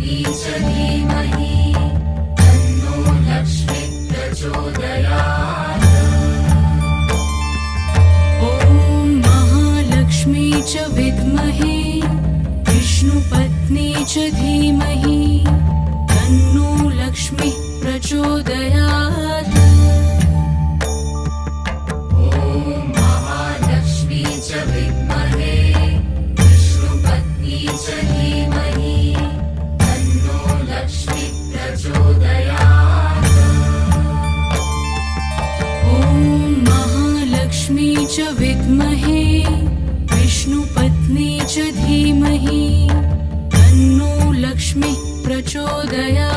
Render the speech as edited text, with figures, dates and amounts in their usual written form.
च धीमहि तन्नो लक्ष्मी प्रचोदयात्। ॐ महालक्ष्मी च विद्महे विष्णुपत्नी च धीमहि तन्नो लक्ष्मी प्रचोदयात्। ॐ महालक्ष्मी च विद्महे विष्णुपत्नी च धीमहि तन्नो लक्ष्मी प्रचोदयात्। ॐ महालक्ष्मी च विद्महे विष्णुपत्नी च धीमहि तन्नो लक्ष्मी प्रचोदयात्।